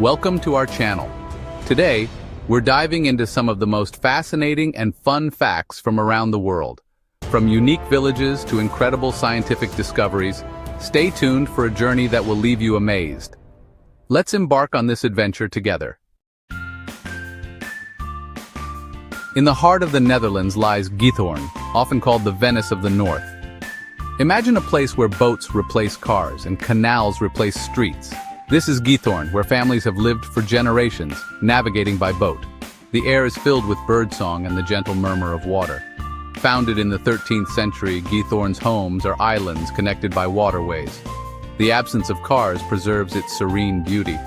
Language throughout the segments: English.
Welcome to our channel. Today, we're diving into some of the most fascinating and fun facts from around the world. From unique villages to incredible scientific discoveries, stay tuned for a journey that will leave you amazed. Let's embark on this adventure together. In the heart of the Netherlands lies Giethoorn, often called the Venice of the North. Imagine a place where boats replace cars and canals replace streets. This is Giethoorn, where families have lived for generations, navigating by boat. The air is filled with birdsong and the gentle murmur of water. Founded in the 13th century, Giethoorn's homes are islands connected by waterways. The absence of cars preserves its serene beauty.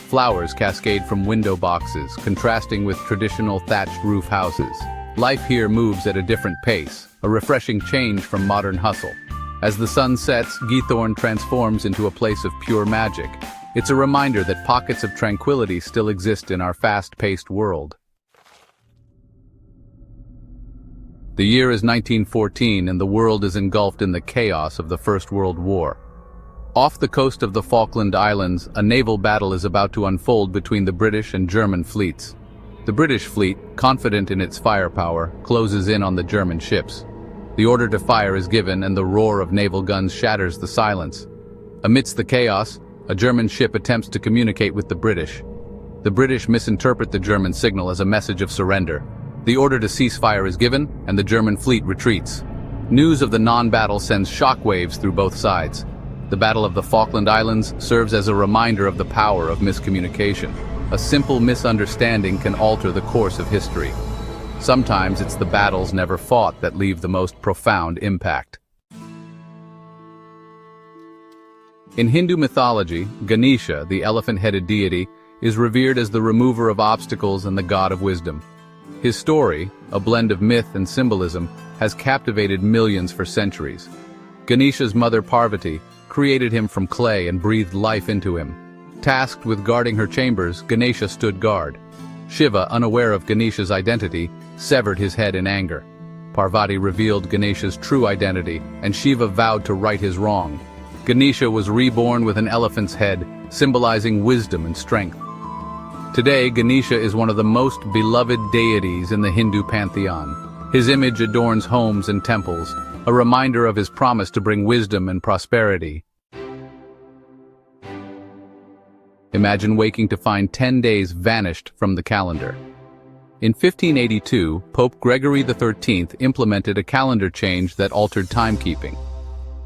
Flowers cascade from window boxes, contrasting with traditional thatched roof houses. Life here moves at a different pace, a refreshing change from modern hustle. As the sun sets, Giethoorn transforms into a place of pure magic. It's a reminder that pockets of tranquility still exist in our fast-paced world. The year is 1914 and the world is engulfed in the chaos of the First World War. Off the coast of the Falkland Islands, a naval battle is about to unfold between the British and German fleets. The British fleet, confident in its firepower, closes in on the German ships. The order to fire is given and the roar of naval guns shatters the silence. Amidst the chaos, a German ship attempts to communicate with the British. The British misinterpret the German signal as a message of surrender. The order to cease fire is given and the German fleet retreats. News of the non-battle sends shockwaves through both sides. The Battle of the Falkland Islands serves as a reminder of the power of miscommunication. A simple misunderstanding can alter the course of history. Sometimes it's the battles never fought that leave the most profound impact. In Hindu mythology, Ganesha, the elephant-headed deity, is revered as the remover of obstacles and the god of wisdom. His story, a blend of myth and symbolism, has captivated millions for centuries. Ganesha's mother Parvati created him from clay and breathed life into him. Tasked with guarding her chambers, Ganesha stood guard. Shiva, unaware of Ganesha's identity, severed his head in anger. Parvati revealed Ganesha's true identity, and Shiva vowed to right his wrong. Ganesha was reborn with an elephant's head, symbolizing wisdom and strength. Today, Ganesha is one of the most beloved deities in the Hindu pantheon. His image adorns homes and temples, a reminder of his promise to bring wisdom and prosperity. Imagine waking to find 10 days vanished from the calendar. In 1582, Pope Gregory XIII implemented a calendar change that altered timekeeping.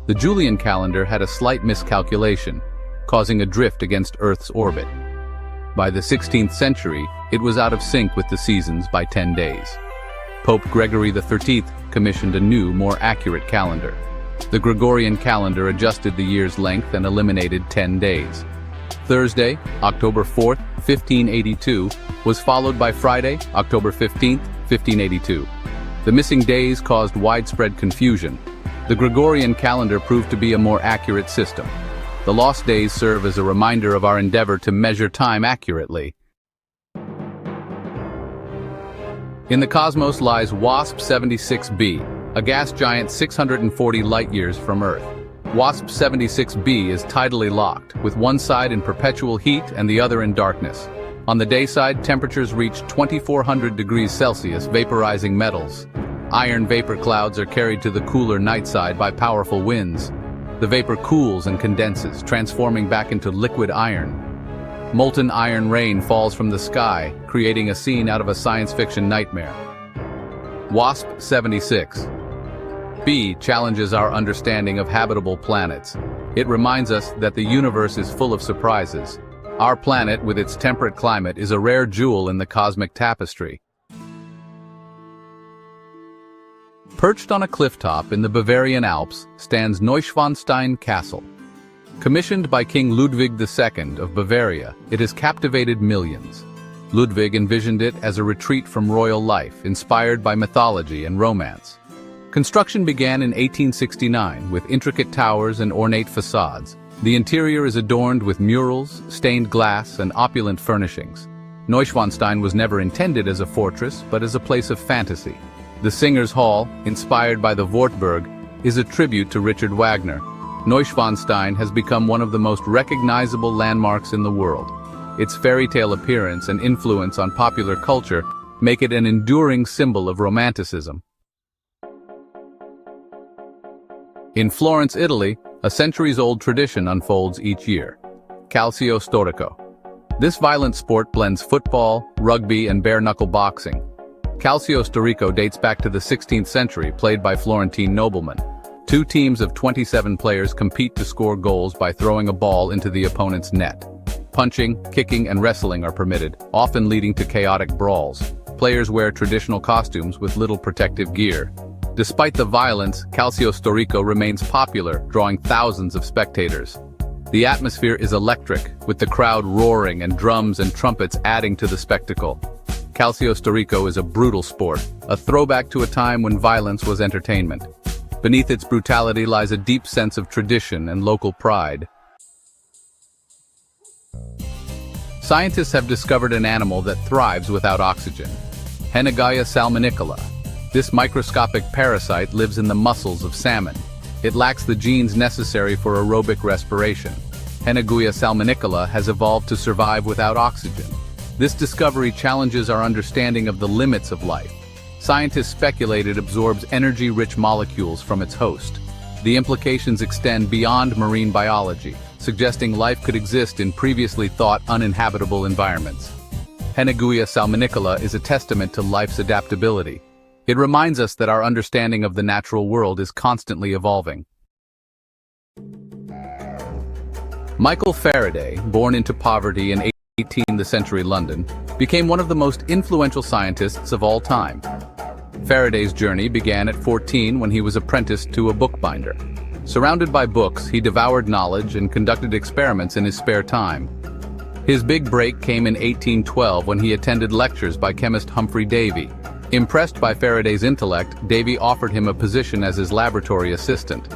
The Julian calendar had a slight miscalculation, causing a drift against Earth's orbit. By the 16th century, it was out of sync with the seasons by 10 days. Pope Gregory XIII commissioned a new, more accurate calendar. The Gregorian calendar adjusted the year's length and eliminated 10 days. Thursday, October 4th, 1582, was followed by Friday, October 15th, 1582. The missing days caused widespread confusion. The Gregorian calendar proved to be a more accurate system. The lost days serve as a reminder of our endeavor to measure time accurately. In the cosmos lies WASP 76b, a gas giant 640 light-years from Earth. WASP 76b is tidally locked, with one side in perpetual heat and the other in darkness. On the day side, temperatures reach 2400 degrees Celsius, vaporizing metals. Iron vapor clouds are carried to the cooler night side by powerful winds. The vapor cools and condenses, transforming back into liquid iron. Molten iron rain falls from the sky, creating a scene out of a science fiction nightmare. WASP 76. B challenges our understanding of habitable planets. It reminds us that the universe is full of surprises. Our planet, with its temperate climate, is a rare jewel in the cosmic tapestry. Perched on a clifftop in the Bavarian Alps stands Neuschwanstein Castle. Commissioned by King Ludwig II of Bavaria, it has captivated millions. Ludwig envisioned it as a retreat from royal life, inspired by mythology and romance. Construction began in 1869 with intricate towers and ornate facades. The interior is adorned with murals, stained glass, and opulent furnishings. Neuschwanstein was never intended as a fortress, but as a place of fantasy. The Singers' Hall, inspired by the Wartburg, is a tribute to Richard Wagner. Neuschwanstein has become one of the most recognizable landmarks in the world. its fairy tale appearance and influence on popular culture make it an enduring symbol of romanticism. In Florence, Italy, a centuries-old tradition unfolds each year. Calcio Storico. This violent sport blends football, rugby, and bare-knuckle boxing. Calcio Storico dates back to the 16th century, played by Florentine noblemen. Two teams of 27 players compete to score goals by throwing a ball into the opponent's net. Punching, kicking, and wrestling are permitted, often leading to chaotic brawls. Players wear traditional costumes with little protective gear. Despite the violence, Calcio Storico remains popular, drawing thousands of spectators. The atmosphere is electric, with the crowd roaring and drums and trumpets adding to the spectacle. Calcio Storico is a brutal sport, a throwback to a time when violence was entertainment. Beneath its brutality lies a deep sense of tradition and local pride. Scientists have discovered an animal that thrives without oxygen. Hennegaia salmonicola. This microscopic parasite lives in the muscles of salmon. It lacks the genes necessary for aerobic respiration. Hennegaia salmonicola has evolved to survive without oxygen. This discovery challenges our understanding of the limits of life. Scientists speculate it absorbs energy-rich molecules from its host. The implications extend beyond marine biology, suggesting life could exist in previously thought uninhabitable environments. Hennegaia salmonicola is a testament to life's adaptability. It reminds us that our understanding of the natural world is constantly evolving. Michael Faraday, born into poverty in 18th century London, became one of the most influential scientists of all time. Faraday's journey began at 14 when he was apprenticed to a bookbinder. Surrounded by books, he devoured knowledge and conducted experiments in his spare time. His big break came in 1812 when he attended lectures by chemist Humphry Davy. Impressed by Faraday's intellect, Davy offered him a position as his laboratory assistant.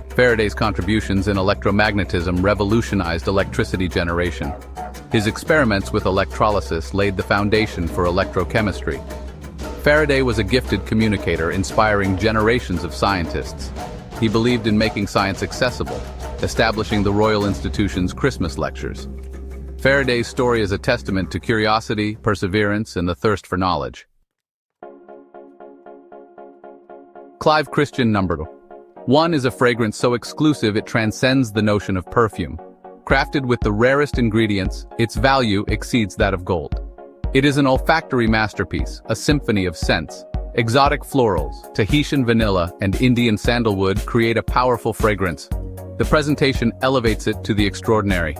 Faraday's contributions in electromagnetism revolutionized electricity generation. His experiments with electrolysis laid the foundation for electrochemistry. Faraday was a gifted communicator, inspiring generations of scientists. He believed in making science accessible, establishing the Royal Institution's Christmas lectures. Faraday's story is a testament to curiosity, perseverance, and the thirst for knowledge. Clive Christian No. 1 is a fragrance so exclusive it transcends the notion of perfume. Crafted with the rarest ingredients, its value exceeds that of gold. It is an olfactory masterpiece, a symphony of scents. Exotic florals, Tahitian vanilla, and Indian sandalwood create a powerful fragrance. The presentation elevates it to the extraordinary.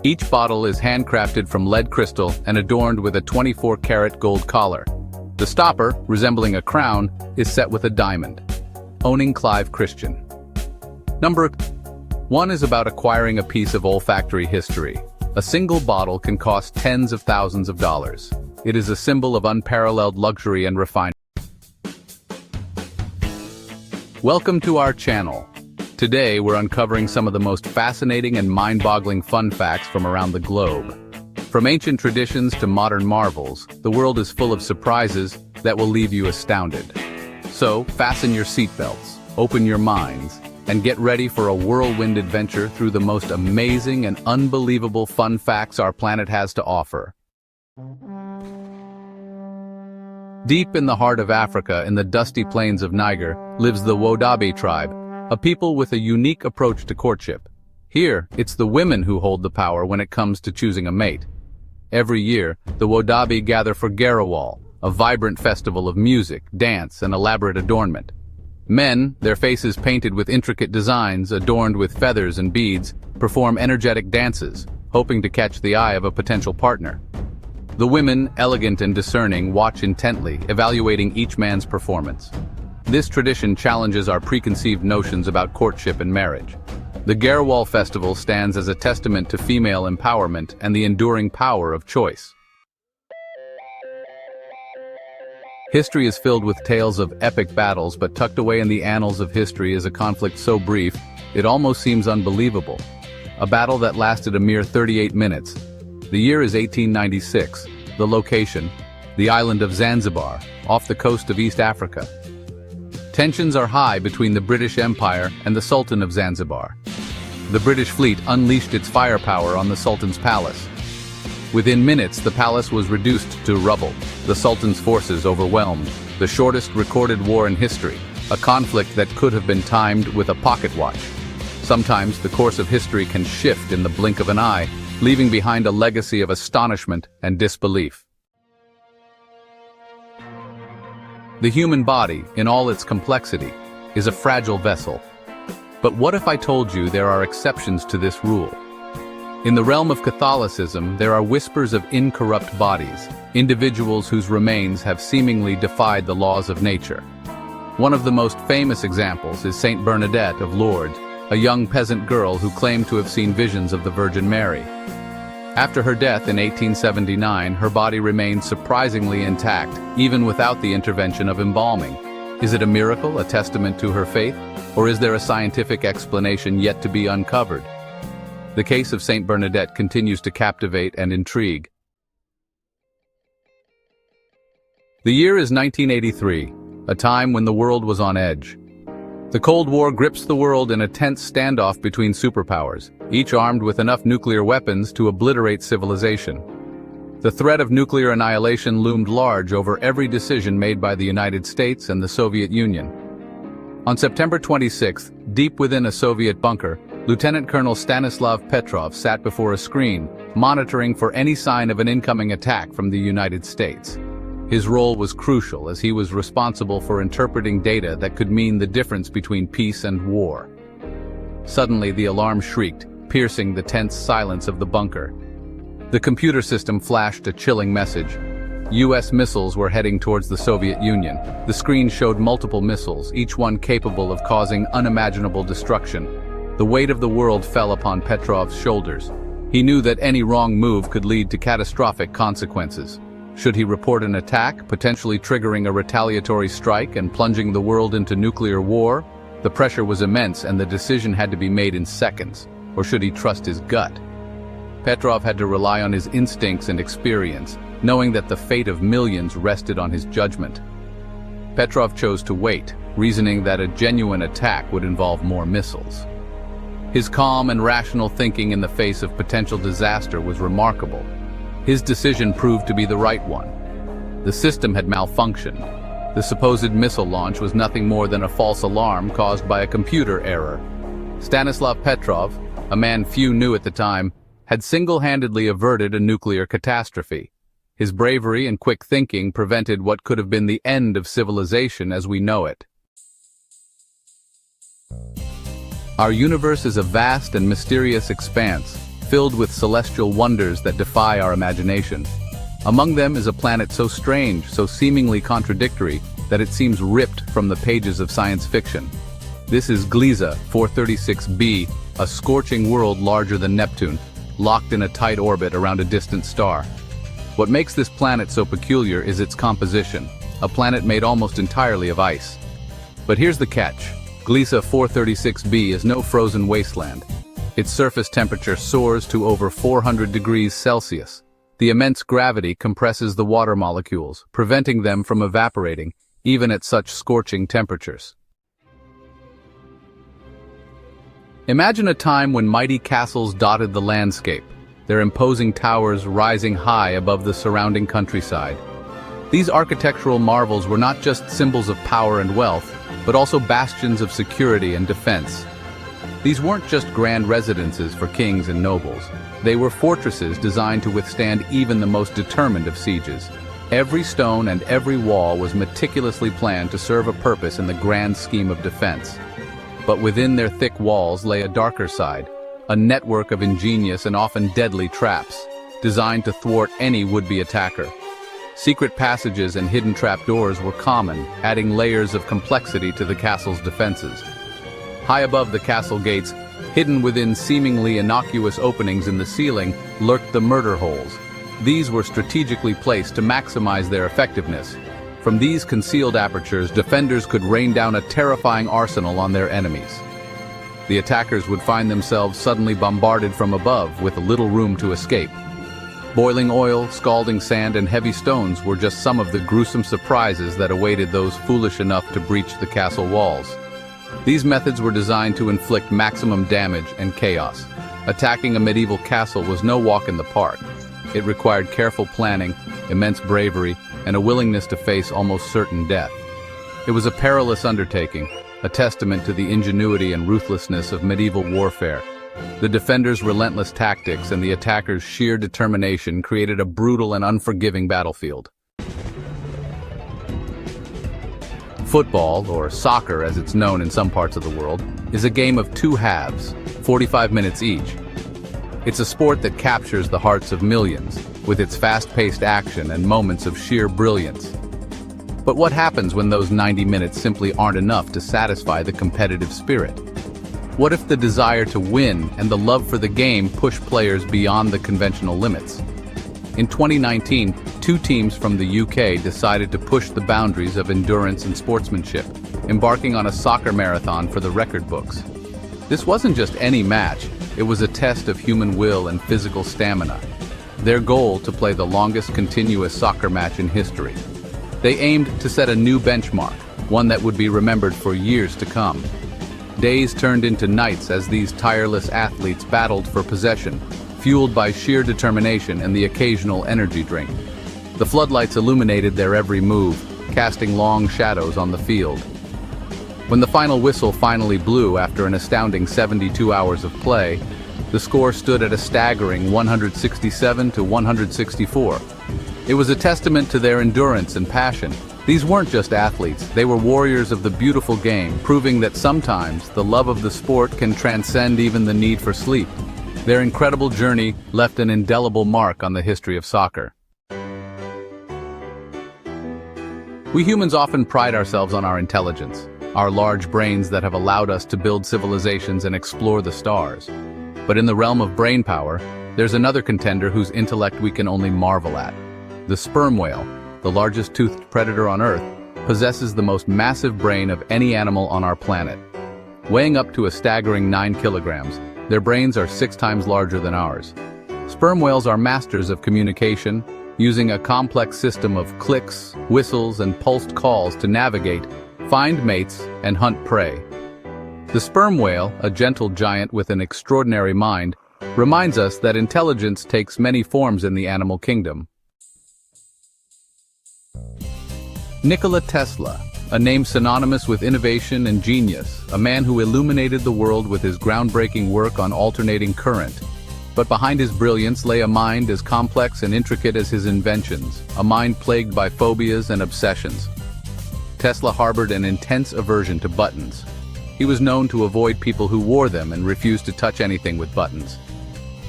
Each bottle is handcrafted from lead crystal and adorned with a 24-karat gold collar. The stopper, resembling a crown, is set with a diamond. Owning Clive Christian. Number 1 is about acquiring a piece of olfactory history. A single bottle can cost tens of thousands of dollars. It is a symbol of unparalleled luxury and refinement. Welcome to our channel. Today we're uncovering some of the most fascinating and mind-boggling fun facts from around the globe. From ancient traditions to modern marvels, the world is full of surprises that will leave you astounded. So, fasten your seatbelts, open your minds, and get ready for a whirlwind adventure through the most amazing and unbelievable fun facts our planet has to offer. Deep in the heart of Africa, in the dusty plains of Niger, lives the Wodaabe tribe, a people with a unique approach to courtship. Here, it's the women who hold the power when it comes to choosing a mate. Every year, the Wodaabe gather for Garawal, a vibrant festival of music, dance, and elaborate adornment. Men, their faces painted with intricate designs adorned with feathers and beads, perform energetic dances, hoping to catch the eye of a potential partner. The women, elegant and discerning, watch intently, evaluating each man's performance. This tradition challenges our preconceived notions about courtship and marriage. The Garawal festival stands as a testament to female empowerment and the enduring power of choice. History is filled with tales of epic battles, but tucked away in the annals of history is a conflict so brief, it almost seems unbelievable. A battle that lasted a mere 38 minutes. The year is 1896. The location, the island of Zanzibar, off the coast of East Africa. Tensions are high between the British Empire and the Sultan of Zanzibar. The British fleet unleashed its firepower on the Sultan's palace. Within minutes, the palace was reduced to rubble, the Sultan's forces overwhelmed, the shortest recorded war in history, a conflict that could have been timed with a pocket watch. Sometimes the course of history can shift in the blink of an eye, leaving behind a legacy of astonishment and disbelief. The human body, in all its complexity, is a fragile vessel. But what if I told you there are exceptions to this rule? In the realm of Catholicism, there are whispers of incorrupt bodies, individuals whose remains have seemingly defied the laws of nature. One of the most famous examples is Saint Bernadette of Lourdes, a young peasant girl who claimed to have seen visions of the Virgin Mary. After her death in 1879, her body remained surprisingly intact, even without the intervention of embalming. Is it a miracle, a testament to her faith, or is there a scientific explanation yet to be uncovered? The case of Saint Bernadette continues to captivate and intrigue. The year is 1983, a time when the world was on edge. The Cold War grips the world in a tense standoff between superpowers, each armed with enough nuclear weapons to obliterate civilization. The threat of nuclear annihilation loomed large over every decision made by the United States and the Soviet Union. On September 26, deep within a Soviet bunker, Lieutenant Colonel Stanislav Petrov sat before a screen, monitoring for any sign of an incoming attack from the United States. His role was crucial as he was responsible for interpreting data that could mean the difference between peace and war. Suddenly, the alarm shrieked, piercing the tense silence of the bunker. The computer system flashed a chilling message. U.S. missiles were heading towards the Soviet Union. The screen showed multiple missiles, each one capable of causing unimaginable destruction. The weight of the world fell upon Petrov's shoulders. He knew that any wrong move could lead to catastrophic consequences. Should he report an attack, potentially triggering a retaliatory strike and plunging the world into nuclear war? The pressure was immense and the decision had to be made in seconds. Or should he trust his gut? Petrov had to rely on his instincts and experience, knowing that the fate of millions rested on his judgment. Petrov chose to wait, reasoning that a genuine attack would involve more missiles. His calm and rational thinking in the face of potential disaster was remarkable. His decision proved to be the right one. The system had malfunctioned. The supposed missile launch was nothing more than a false alarm caused by a computer error. Stanislav Petrov, a man few knew at the time, had single-handedly averted a nuclear catastrophe. His bravery and quick thinking prevented what could have been the end of civilization as we know it. Our universe is a vast and mysterious expanse, filled with celestial wonders that defy our imagination. Among them is a planet so strange, so seemingly contradictory, that it seems ripped from the pages of science fiction. This is Gliese 436b, a scorching world larger than Neptune, locked in a tight orbit around a distant star. What makes this planet so peculiar is its composition, a planet made almost entirely of ice. But here's the catch. Gliese 436b is no frozen wasteland. Its surface temperature soars to over 400 degrees Celsius. The immense gravity compresses the water molecules, preventing them from evaporating, even at such scorching temperatures. Imagine a time when mighty castles dotted the landscape, their imposing towers rising high above the surrounding countryside. These architectural marvels were not just symbols of power and wealth, but also bastions of security and defense. These weren't just grand residences for kings and nobles. They were fortresses designed to withstand even the most determined of sieges. Every stone and every wall was meticulously planned to serve a purpose in the grand scheme of defense. But within their thick walls lay a darker side, a network of ingenious and often deadly traps, designed to thwart any would-be attacker. Secret passages and hidden trapdoors were common, adding layers of complexity to the castle's defenses. High above the castle gates, hidden within seemingly innocuous openings in the ceiling, lurked the murder holes. These were strategically placed to maximize their effectiveness. From these concealed apertures, defenders could rain down a terrifying arsenal on their enemies. The attackers would find themselves suddenly bombarded from above with little room to escape. Boiling oil, scalding sand, and heavy stones were just some of the gruesome surprises that awaited those foolish enough to breach the castle walls. These methods were designed to inflict maximum damage and chaos. Attacking a medieval castle was no walk in the park. It required careful planning, immense bravery, and a willingness to face almost certain death. It was a perilous undertaking, a testament to the ingenuity and ruthlessness of medieval warfare. The defenders' relentless tactics and the attackers' sheer determination created a brutal and unforgiving battlefield. Football, or soccer as it's known in some parts of the world, is a game of two halves, 45 minutes each. It's a sport that captures the hearts of millions, with its fast-paced action and moments of sheer brilliance. But what happens when those 90 minutes simply aren't enough to satisfy the competitive spirit? What if the desire to win and the love for the game push players beyond the conventional limits? In 2019, two teams from the UK decided to push the boundaries of endurance and sportsmanship, embarking on a soccer marathon for the record books. This wasn't just any match, it was a test of human will and physical stamina. Their goal to play the longest continuous soccer match in history. They aimed to set a new benchmark, one that would be remembered for years to come. Days turned into nights as these tireless athletes battled for possession, fueled by sheer determination and the occasional energy drink. The floodlights illuminated their every move, casting long shadows on the field. When the final whistle finally blew after an astounding 72 hours of play, the score stood at a staggering 167-164. It was a testament to their endurance and passion. These weren't just athletes, they were warriors of the beautiful game, proving that sometimes the love of the sport can transcend even the need for sleep. Their incredible journey left an indelible mark on the history of soccer. We humans often pride ourselves on our intelligence, our large brains that have allowed us to build civilizations and explore the stars. But in the realm of brain power, there's another contender whose intellect we can only marvel at. The sperm whale, the largest toothed predator on Earth, possesses the most massive brain of any animal on our planet. Weighing up to a staggering 9 kilograms, their brains are 6 times larger than ours. Sperm whales are masters of communication, using a complex system of clicks, whistles, and pulsed calls to navigate, find mates, and hunt prey. The sperm whale, a gentle giant with an extraordinary mind, reminds us that intelligence takes many forms in the animal kingdom. Nicola Tesla, a name synonymous with innovation and genius, a man who illuminated the world with his groundbreaking work on alternating current. But behind his brilliance lay a mind as complex and intricate as his inventions, a mind plagued by phobias and obsessions. Tesla harbored an intense aversion to buttons. He was known to avoid people who wore them and refused to touch anything with buttons.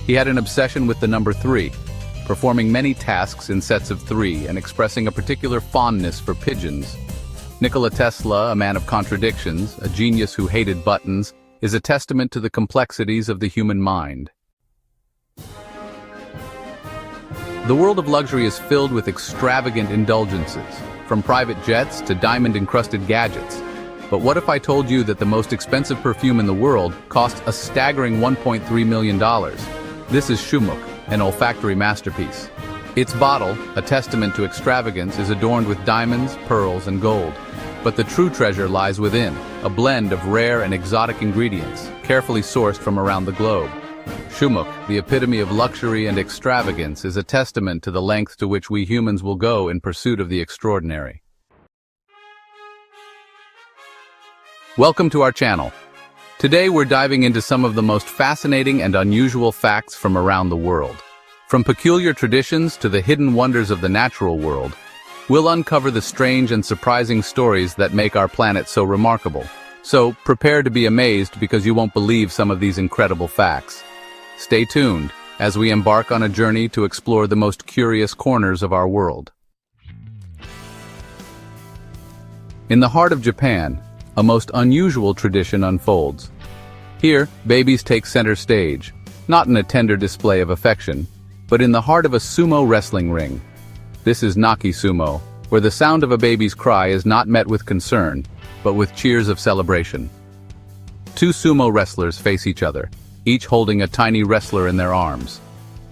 He had an obsession with the number 3, performing many tasks in sets of 3 and expressing a particular fondness for pigeons. Nikola Tesla, a man of contradictions, a genius who hated buttons, is a testament to the complexities of the human mind. The world of luxury is filled with extravagant indulgences, from private jets to diamond-encrusted gadgets. But what if I told you that the most expensive perfume in the world costs a staggering $1.3 million? This is Shumuk, an olfactory masterpiece. Its bottle, a testament to extravagance, is adorned with diamonds, pearls, and gold. But the true treasure lies within, a blend of rare and exotic ingredients, carefully sourced from around the globe. Shumuk, the epitome of luxury and extravagance, is a testament to the length to which we humans will go in pursuit of the extraordinary. Welcome to our channel. Today we're diving into some of the most fascinating and unusual facts from around the world. From peculiar traditions to the hidden wonders of the natural world, we'll uncover the strange and surprising stories that make our planet so remarkable. So prepare to be amazed because you won't believe some of these incredible facts. Stay tuned as we embark on a journey to explore the most curious corners of our world. In the heart of Japan, a most unusual tradition unfolds. Here, babies take center stage, not in a tender display of affection, but in the heart of a sumo wrestling ring. This is Naki Sumo, where the sound of a baby's cry is not met with concern, but with cheers of celebration. 2 sumo wrestlers face each other, each holding a tiny wrestler in their arms.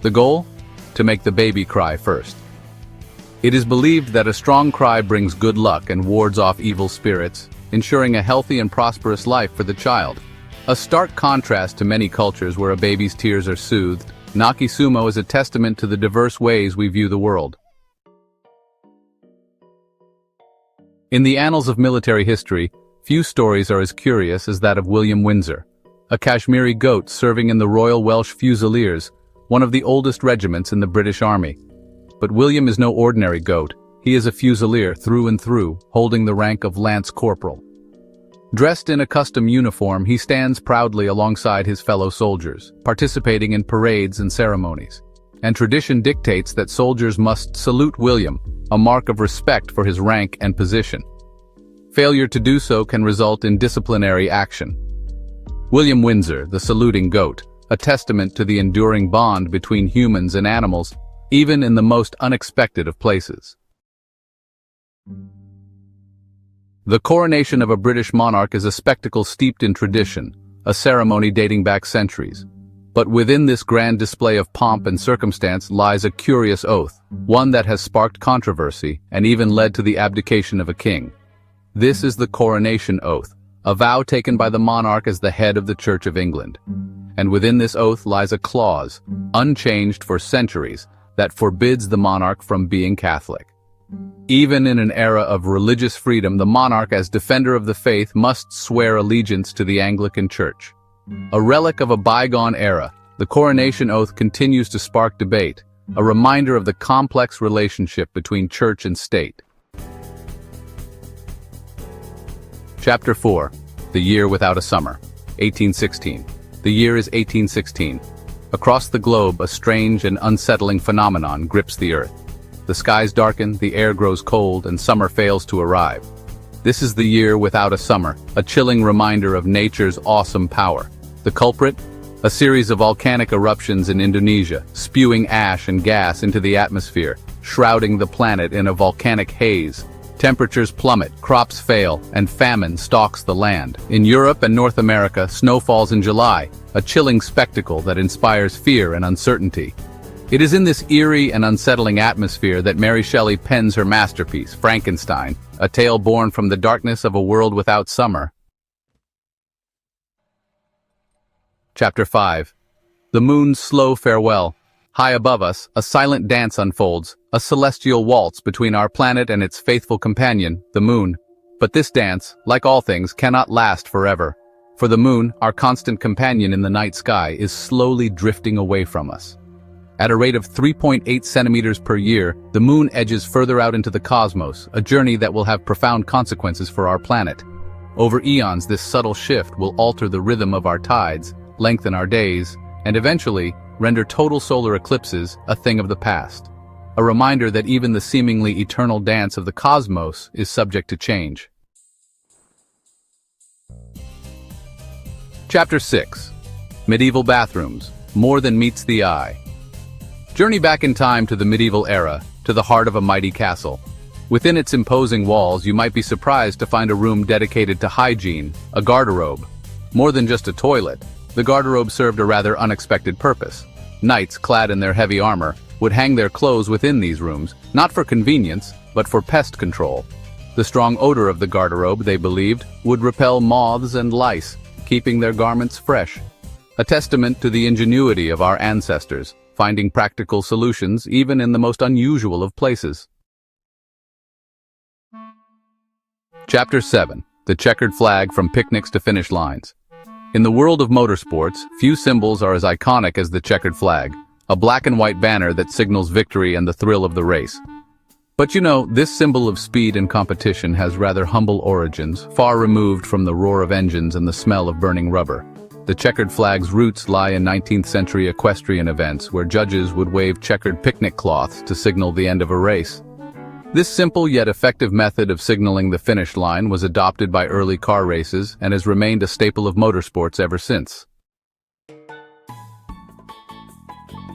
The goal? To make the baby cry first. It is believed that a strong cry brings good luck and wards off evil spirits, ensuring a healthy and prosperous life for the child. A stark contrast to many cultures where a baby's tears are soothed, Naki Sumo is a testament to the diverse ways we view the world. In the annals of military history, few stories are as curious as that of William Windsor, a Kashmiri goat serving in the Royal Welsh Fusiliers, one of the oldest regiments in the British Army. But William is no ordinary goat. He is a Fusilier through and through, holding the rank of Lance Corporal. Dressed in a custom uniform, he stands proudly alongside his fellow soldiers, participating in parades and ceremonies. And tradition dictates that soldiers must salute William, a mark of respect for his rank and position. Failure to do so can result in disciplinary action. William Windsor, the saluting goat, a testament to the enduring bond between humans and animals, even in the most unexpected of places. The coronation of a British monarch is a spectacle steeped in tradition, a ceremony dating back centuries. But within this grand display of pomp and circumstance lies a curious oath, one that has sparked controversy and even led to the abdication of a king. This is the coronation oath, a vow taken by the monarch as the head of the Church of England. And within this oath lies a clause, unchanged for centuries, that forbids the monarch from being Catholic. Even in an era of religious freedom, the monarch, as defender of the faith, must swear allegiance to the Anglican Church. A relic of a bygone era, the coronation oath continues to spark debate, a reminder of the complex relationship between church and state. Chapter 4. The Year Without a Summer, 1816. The year is 1816. Across the globe, a strange and unsettling phenomenon grips the earth. The skies darken, the air grows cold, and summer fails to arrive. This is the year without a summer, a chilling reminder of nature's awesome power. The culprit? A series of volcanic eruptions in Indonesia, spewing ash and gas into the atmosphere, shrouding the planet in a volcanic haze. Temperatures plummet, crops fail, and famine stalks the land. In Europe and North America, snow falls in July, a chilling spectacle that inspires fear and uncertainty. It is in this eerie and unsettling atmosphere that Mary Shelley pens her masterpiece, Frankenstein, a tale born from the darkness of a world without summer. Chapter 5. The Moon's Slow Farewell. High above us, a silent dance unfolds, a celestial waltz between our planet and its faithful companion, the Moon. But this dance, like all things, cannot last forever. For the Moon, our constant companion in the night sky, is slowly drifting away from us. At a rate of 3.8 centimeters per year, the Moon edges further out into the cosmos, a journey that will have profound consequences for our planet. Over eons, this subtle shift will alter the rhythm of our tides, lengthen our days, and eventually render total solar eclipses a thing of the past. A reminder that even the seemingly eternal dance of the cosmos is subject to change. Chapter 6. Medieval Bathrooms, More Than Meets the Eye. Journey back in time to the medieval era, to the heart of a mighty castle. Within its imposing walls, you might be surprised to find a room dedicated to hygiene, a garderobe. More than just a toilet, the garderobe served a rather unexpected purpose. Knights, clad in their heavy armor, would hang their clothes within these rooms, not for convenience, but for pest control. The strong odor of the garderobe, they believed, would repel moths and lice, keeping their garments fresh. A testament to the ingenuity of our ancestors, finding practical solutions even in the most unusual of places. Chapter 7. The Checkered Flag from Picnics to Finish Lines. In the world of motorsports, few symbols are as iconic as the checkered flag, a black and white banner that signals victory and the thrill of the race. But you know, this symbol of speed and competition has rather humble origins, far removed from the roar of engines and the smell of burning rubber. The checkered flag's roots lie in 19th century equestrian events where judges would wave checkered picnic cloths to signal the end of a race. This simple yet effective method of signaling the finish line was adopted by early car races and has remained a staple of motorsports ever since.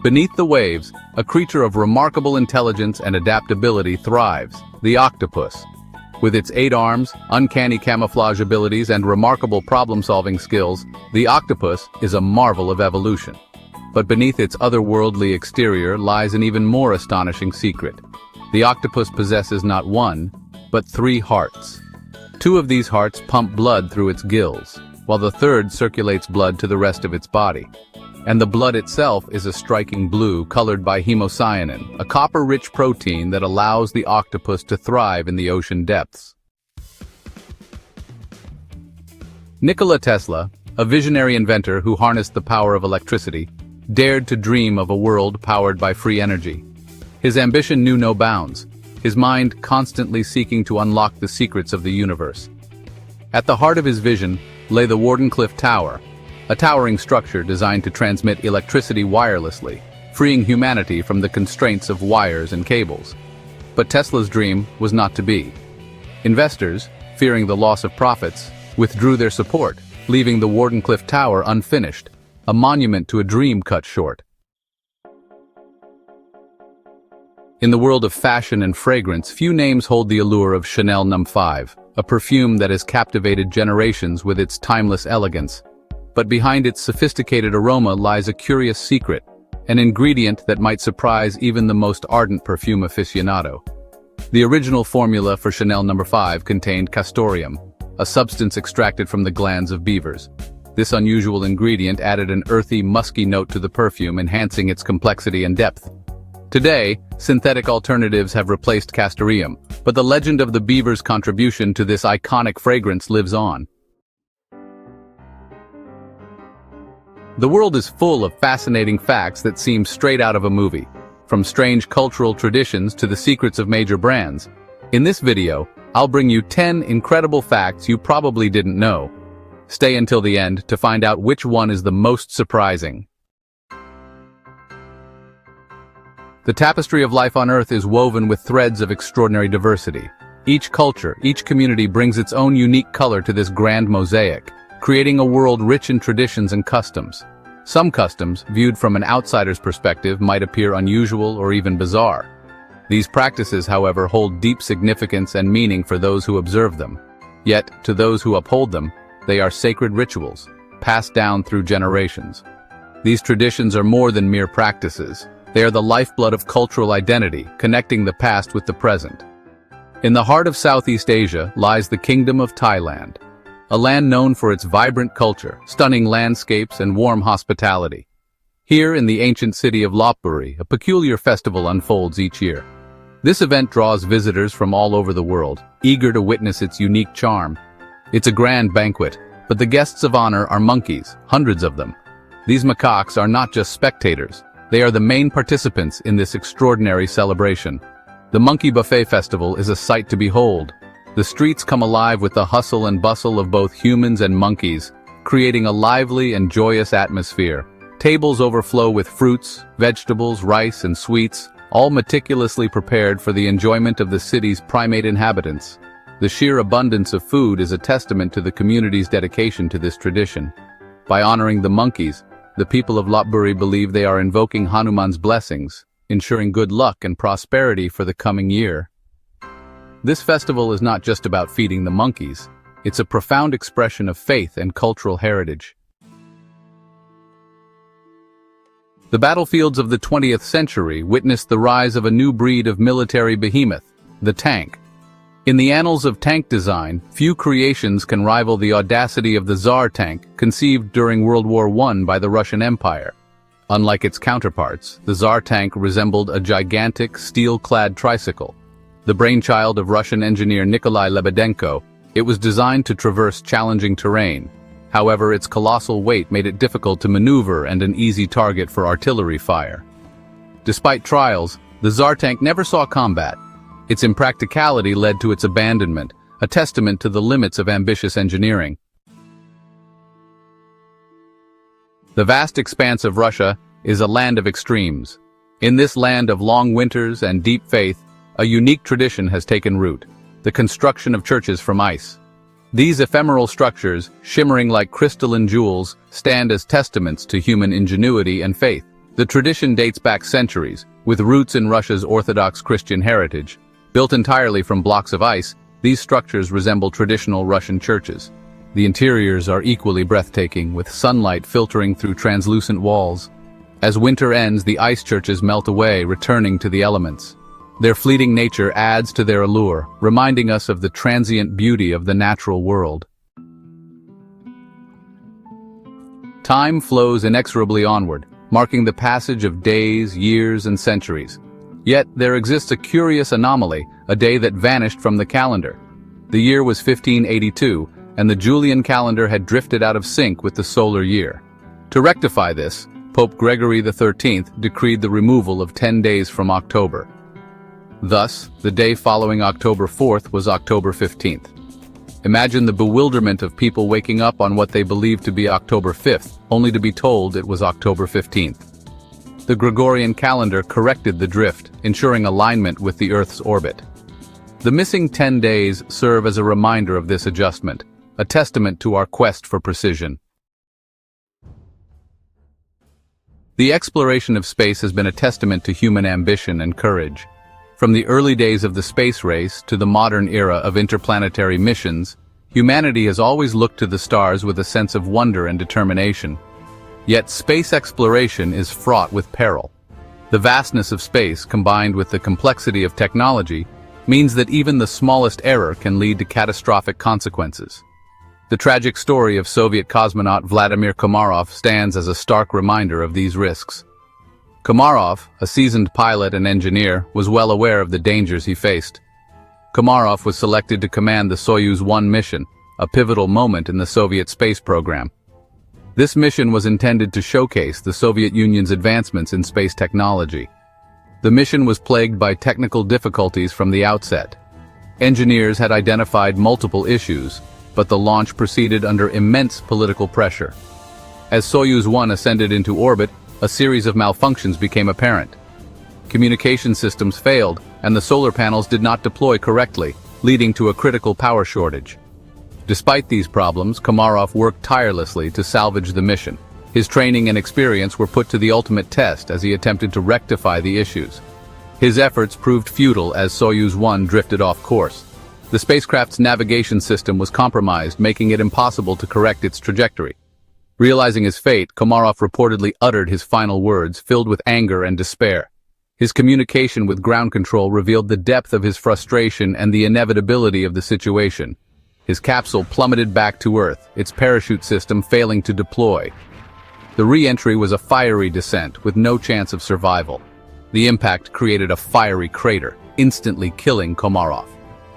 Beneath the waves, a creature of remarkable intelligence and adaptability thrives, the octopus. With its 8 arms, uncanny camouflage abilities, and remarkable problem-solving skills, the octopus is a marvel of evolution. But beneath its otherworldly exterior lies an even more astonishing secret. The octopus possesses not 1, but 3 hearts. 2 of these hearts pump blood through its gills, while the third circulates blood to the rest of its body. and the blood itself is a striking blue colored by hemocyanin, a copper-rich protein that allows the octopus to thrive in the ocean depths. Nikola Tesla, a visionary inventor who harnessed the power of electricity, dared to dream of a world powered by free energy. His ambition knew no bounds, his mind constantly seeking to unlock the secrets of the universe. At the heart of his vision lay the Wardenclyffe Tower, a towering structure designed to transmit electricity wirelessly, freeing humanity from the constraints of wires and cables. But Tesla's dream was not to be. Investors, fearing the loss of profits, withdrew their support, leaving the Wardenclyffe Tower unfinished, a monument to a dream cut short. In the world of fashion and fragrance, few names hold the allure of Chanel No. 5, a perfume that has captivated generations with its timeless elegance. But behind its sophisticated aroma lies a curious secret, an ingredient that might surprise even the most ardent perfume aficionado. The original formula for Chanel No. 5 contained castoreum, a substance extracted from the glands of beavers. This unusual ingredient added an earthy, musky note to the perfume, enhancing its complexity and depth. Today, synthetic alternatives have replaced castoreum, but the legend of the beaver's contribution to this iconic fragrance lives on. The world is full of fascinating facts that seem straight out of a movie, from strange cultural traditions to the secrets of major brands. In this video, I'll bring you 10 incredible facts you probably didn't know. Stay until the end to find out which one is the most surprising. The tapestry of life on Earth is woven with threads of extraordinary diversity. Each culture, each community brings its own unique color to this grand mosaic, creating a world rich in traditions and customs. Some customs, viewed from an outsider's perspective, might appear unusual or even bizarre. These practices, however, hold deep significance and meaning for those who observe them. Yet, to those who uphold them, they are sacred rituals, passed down through generations. These traditions are more than mere practices. They are the lifeblood of cultural identity, connecting the past with the present. In the heart of Southeast Asia lies the Kingdom of Thailand, a land known for its vibrant culture, stunning landscapes, and warm hospitality. Here in the ancient city of Lopburi, a peculiar festival unfolds each year. This event draws visitors from all over the world, eager to witness its unique charm. It's a grand banquet, but the guests of honor are monkeys, hundreds of them. These macaques are not just spectators, they are the main participants in this extraordinary celebration. The Monkey Buffet Festival is a sight to behold. The streets come alive with the hustle and bustle of both humans and monkeys, creating a lively and joyous atmosphere. Tables overflow with fruits, vegetables, rice, and sweets, all meticulously prepared for the enjoyment of the city's primate inhabitants. The sheer abundance of food is a testament to the community's dedication to this tradition. By honoring the monkeys, the people of Lopburi believe they are invoking Hanuman's blessings, ensuring good luck and prosperity for the coming year. This festival is not just about feeding the monkeys, it's a profound expression of faith and cultural heritage. The battlefields of the 20th century witnessed the rise of a new breed of military behemoth, the tank. In the annals of tank design, few creations can rival the audacity of the Tsar tank, conceived during World War I by the Russian Empire. Unlike its counterparts, the Tsar tank resembled a gigantic, steel-clad tricycle. The brainchild of Russian engineer Nikolai Lebedenko, it was designed to traverse challenging terrain. However, its colossal weight made it difficult to maneuver and an easy target for artillery fire. Despite trials, the Tsar tank never saw combat. Its impracticality led to its abandonment, a testament to the limits of ambitious engineering. The vast expanse of Russia is a land of extremes. In this land of long winters and deep faith, a unique tradition has taken root: the construction of churches from ice. These ephemeral structures, shimmering like crystalline jewels, stand as testaments to human ingenuity and faith. The tradition dates back centuries, with roots in Russia's Orthodox Christian heritage. Built entirely from blocks of ice, these structures resemble traditional Russian churches. The interiors are equally breathtaking, with sunlight filtering through translucent walls. As winter ends, the ice churches melt away, returning to the elements. Their fleeting nature adds to their allure, reminding us of the transient beauty of the natural world. Time flows inexorably onward, marking the passage of days, years, and centuries. Yet, there exists a curious anomaly, a day that vanished from the calendar. The year was 1582, and the Julian calendar had drifted out of sync with the solar year. To rectify this, Pope Gregory XIII decreed the removal of 10 days from October. Thus, the day following October 4th was October 15th. Imagine the bewilderment of people waking up on what they believed to be October 5th, only to be told it was October 15th. The Gregorian calendar corrected the drift, ensuring alignment with the Earth's orbit. The missing 10 days serve as a reminder of this adjustment, a testament to our quest for precision. The exploration of space has been a testament to human ambition and courage. From the early days of the space race to the modern era of interplanetary missions, humanity has always looked to the stars with a sense of wonder and determination. Yet space exploration is fraught with peril. The vastness of space, combined with the complexity of technology, means that even the smallest error can lead to catastrophic consequences. The tragic story of Soviet cosmonaut Vladimir Komarov stands as a stark reminder of these risks. Komarov, a seasoned pilot and engineer, was well aware of the dangers he faced. Komarov was selected to command the Soyuz 1 mission, a pivotal moment in the Soviet space program. This mission was intended to showcase the Soviet Union's advancements in space technology. The mission was plagued by technical difficulties from the outset. Engineers had identified multiple issues, but the launch proceeded under immense political pressure. As Soyuz 1 ascended into orbit, a series of malfunctions became apparent. Communication systems failed, and the solar panels did not deploy correctly, leading to a critical power shortage. Despite these problems, Komarov worked tirelessly to salvage the mission. His training and experience were put to the ultimate test as he attempted to rectify the issues. His efforts proved futile as Soyuz 1 drifted off course. The spacecraft's navigation system was compromised, making it impossible to correct its trajectory. Realizing his fate, Komarov reportedly uttered his final words, filled with anger and despair. His communication with ground control revealed the depth of his frustration and the inevitability of the situation. His capsule plummeted back to Earth, its parachute system failing to deploy. The re-entry was a fiery descent with no chance of survival. The impact created a fiery crater, instantly killing Komarov.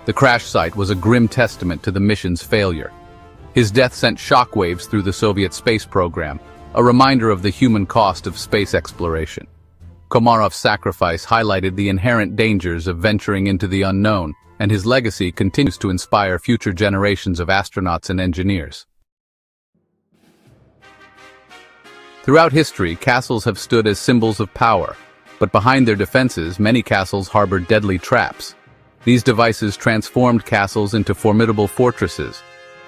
The crash site was a grim testament to the mission's failure. His death sent shockwaves through the Soviet space program, a reminder of the human cost of space exploration. Komarov's sacrifice highlighted the inherent dangers of venturing into the unknown, and his legacy continues to inspire future generations of astronauts and engineers. Throughout history, castles have stood as symbols of power, but behind their defenses, many castles harbored deadly traps. These devices transformed castles into formidable fortresses.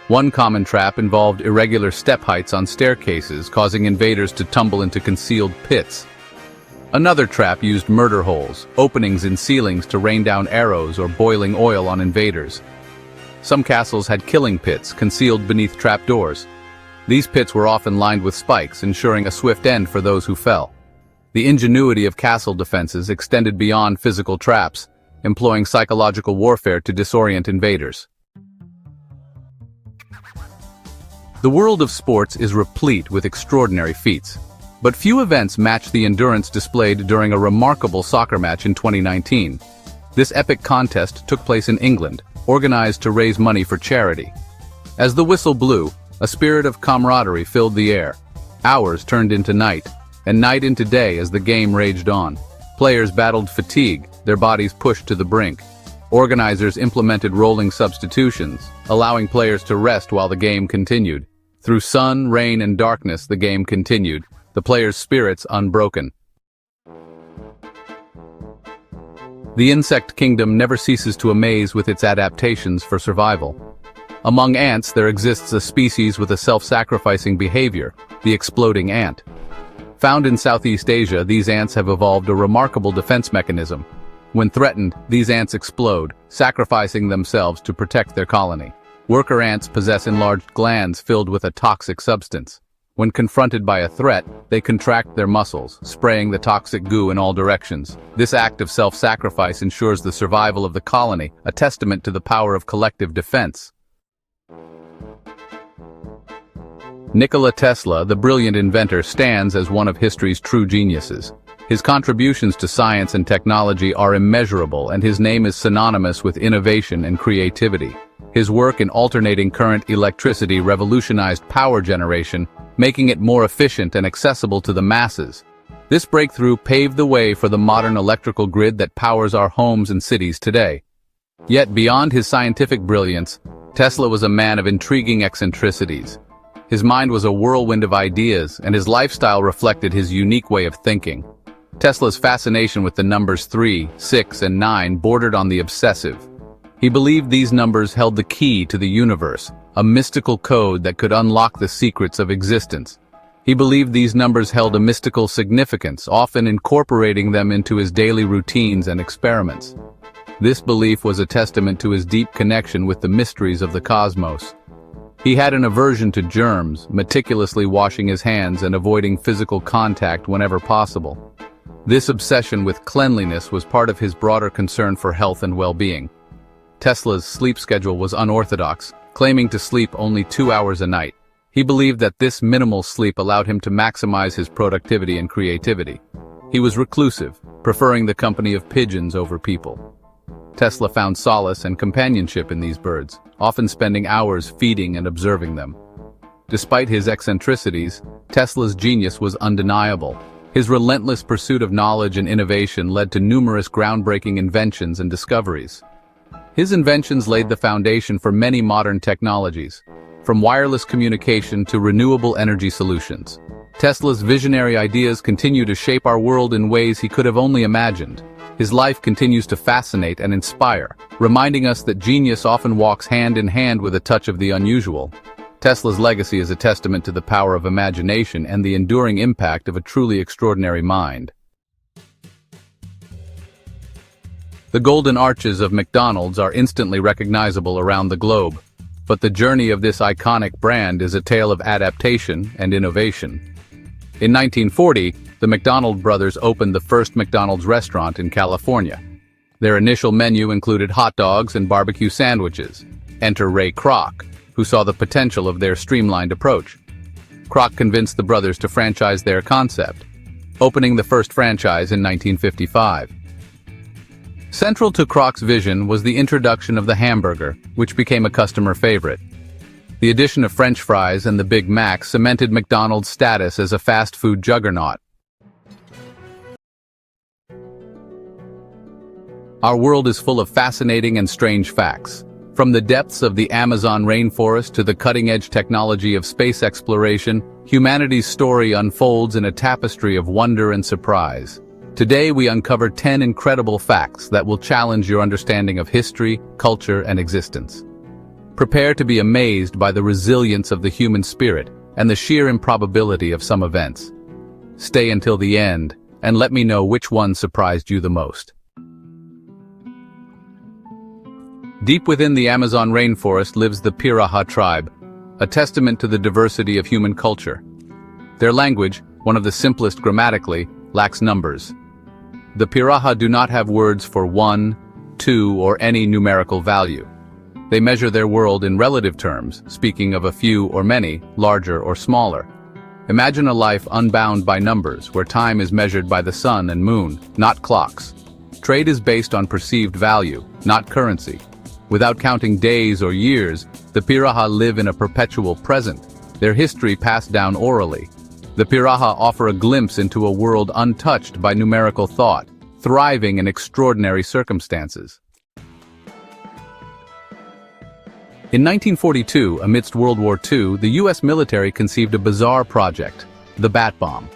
One common trap involved irregular step heights on staircases, causing invaders to tumble into concealed pits. Another trap used murder holes, openings in ceilings to rain down arrows or boiling oil on invaders. Some castles had killing pits concealed beneath trapdoors. These pits were often lined with spikes, ensuring a swift end for those who fell. The ingenuity of castle defenses extended beyond physical traps, employing psychological warfare to disorient invaders. The world of sports is replete with extraordinary feats, but few events match the endurance displayed during a remarkable soccer match in 2019. This epic contest took place in England, organized to raise money for charity. As the whistle blew, a spirit of camaraderie filled the air. Hours turned into night, and night into day as the game raged on. Players battled fatigue, their bodies pushed to the brink. Organizers implemented rolling substitutions, allowing players to rest while the game continued. Through sun, rain, and darkness, the game continued, the players' spirits unbroken. The insect kingdom never ceases to amaze with its adaptations for survival. Among ants, there exists a species with a self-sacrificing behavior, the exploding ant. Found in Southeast Asia, these ants have evolved a remarkable defense mechanism. When threatened, these ants explode, sacrificing themselves to protect their colony. Worker ants possess enlarged glands filled with a toxic substance. When confronted by a threat, they contract their muscles, spraying the toxic goo in all directions. This act of self-sacrifice ensures the survival of the colony, a testament to the power of collective defense. Nikola Tesla, the brilliant inventor, stands as one of history's true geniuses. His contributions to science and technology are immeasurable, and his name is synonymous with innovation and creativity. His work in alternating current electricity revolutionized power generation, making it more efficient and accessible to the masses. This breakthrough paved the way for the modern electrical grid that powers our homes and cities today. Yet beyond his scientific brilliance, Tesla was a man of intriguing eccentricities. His mind was a whirlwind of ideas, and his lifestyle reflected his unique way of thinking. Tesla's fascination with the numbers 3, 6, and 9 bordered on the obsessive. He believed these numbers held the key to the universe, a mystical code that could unlock the secrets of existence. He believed these numbers held a mystical significance, often incorporating them into his daily routines and experiments. This belief was a testament to his deep connection with the mysteries of the cosmos. He had an aversion to germs, meticulously washing his hands and avoiding physical contact whenever possible. This obsession with cleanliness was part of his broader concern for health and well-being. Tesla's sleep schedule was unorthodox, claiming to sleep only 2 hours a night. He believed that this minimal sleep allowed him to maximize his productivity and creativity. He was reclusive, preferring the company of pigeons over people. Tesla found solace and companionship in these birds, often spending hours feeding and observing them. Despite his eccentricities, Tesla's genius was undeniable. His relentless pursuit of knowledge and innovation led to numerous groundbreaking inventions and discoveries. His inventions laid the foundation for many modern technologies, from wireless communication to renewable energy solutions. Tesla's visionary ideas continue to shape our world in ways he could have only imagined. His life continues to fascinate and inspire, reminding us that genius often walks hand in hand with a touch of the unusual. Tesla's legacy is a testament to the power of imagination and the enduring impact of a truly extraordinary mind. The golden arches of McDonald's are instantly recognizable around the globe, but the journey of this iconic brand is a tale of adaptation and innovation. In 1940, the McDonald brothers opened the first McDonald's restaurant in California. Their initial menu included hot dogs and barbecue sandwiches. Enter Ray Kroc, who saw the potential of their streamlined approach. Kroc convinced the brothers to franchise their concept, opening the first franchise in 1955. Central to Kroc's vision was the introduction of the hamburger, which became a customer favorite. The addition of French fries and the Big Mac cemented McDonald's status as a fast food juggernaut. Our world is full of fascinating and strange facts. From the depths of the Amazon rainforest to the cutting-edge technology of space exploration, humanity's story unfolds in a tapestry of wonder and surprise. Today we uncover 10 incredible facts that will challenge your understanding of history, culture, and existence. Prepare to be amazed by the resilience of the human spirit and the sheer improbability of some events. Stay until the end, and let me know which one surprised you the most. Deep within the Amazon rainforest lives the Piraha tribe, a testament to the diversity of human culture. Their language, one of the simplest grammatically, lacks numbers. The Piraha do not have words for 1, 2, or any numerical value. They measure their world in relative terms, speaking of a few or many, larger or smaller. Imagine a life unbound by numbers, where time is measured by the sun and moon, not clocks. Trade is based on perceived value, not currency. Without counting days or years, the Piraha live in a perpetual present, their history passed down orally. The Piraha offer a glimpse into a world untouched by numerical thought, thriving in extraordinary circumstances. In 1942, amidst World War II, the U.S. military conceived a bizarre project, the bat bomb.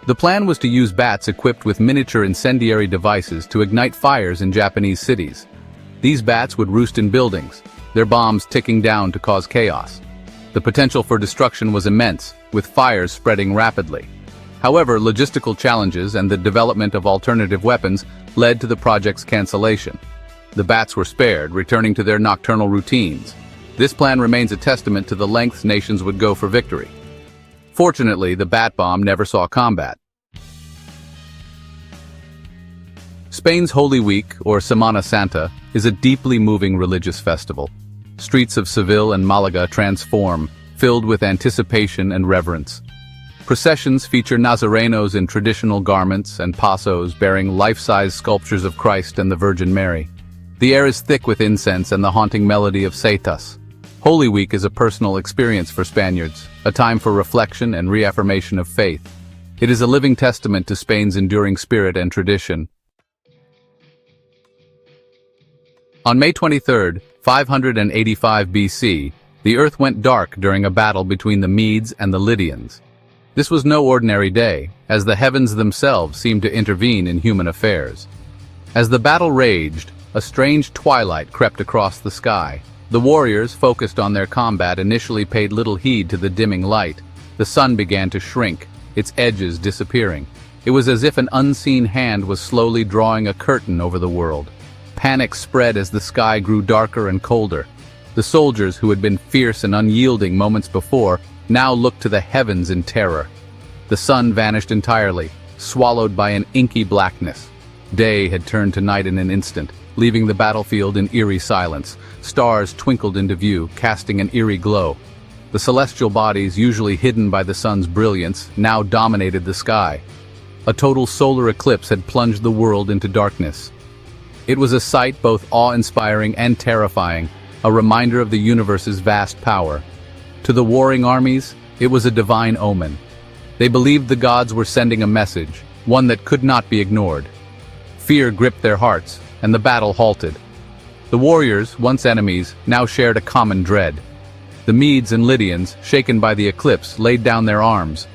The plan was to use bats equipped with miniature incendiary devices to ignite fires in Japanese cities. These bats would roost in buildings, their bombs ticking down to cause chaos. The potential for destruction was immense, with fires spreading rapidly. However, logistical challenges and the development of alternative weapons led to the project's cancellation. The bats were spared, returning to their nocturnal routines. This plan remains a testament to the lengths nations would go for victory. Fortunately, the bat bomb never saw combat. Spain's Holy Week, or Semana Santa, is a deeply moving religious festival. Streets of Seville and Malaga transform, filled with anticipation and reverence. Processions feature Nazarenos in traditional garments and passos bearing life-size sculptures of Christ and the Virgin Mary. The air is thick with incense and the haunting melody of Cetas. Holy Week is a personal experience for Spaniards, a time for reflection and reaffirmation of faith. It is a living testament to Spain's enduring spirit and tradition. On May 23, 585 BC, the earth went dark during a battle between the Medes and the Lydians. This was no ordinary day, as the heavens themselves seemed to intervene in human affairs. As the battle raged, a strange twilight crept across the sky. The warriors, focused on their combat, initially paid little heed to the dimming light. The sun began to shrink, its edges disappearing. It was as if an unseen hand was slowly drawing a curtain over the world. Panic spread as the sky grew darker and colder. The soldiers, who had been fierce and unyielding moments before, now looked to the heavens in terror. The sun vanished entirely, swallowed by an inky blackness. Day had turned to night in an instant, leaving the battlefield in eerie silence. Stars twinkled into view, casting an eerie glow. The celestial bodies, usually hidden by the sun's brilliance, now dominated the sky. A total solar eclipse had plunged the world into darkness. It was a sight both awe-inspiring and terrifying, a reminder of the universe's vast power. To the warring armies, it was a divine omen. They believed the gods were sending a message, one that could not be ignored. Fear gripped their hearts, and the battle halted. The warriors, once enemies, now shared a common dread. The Medes and Lydians, shaken by the eclipse, laid down their arms.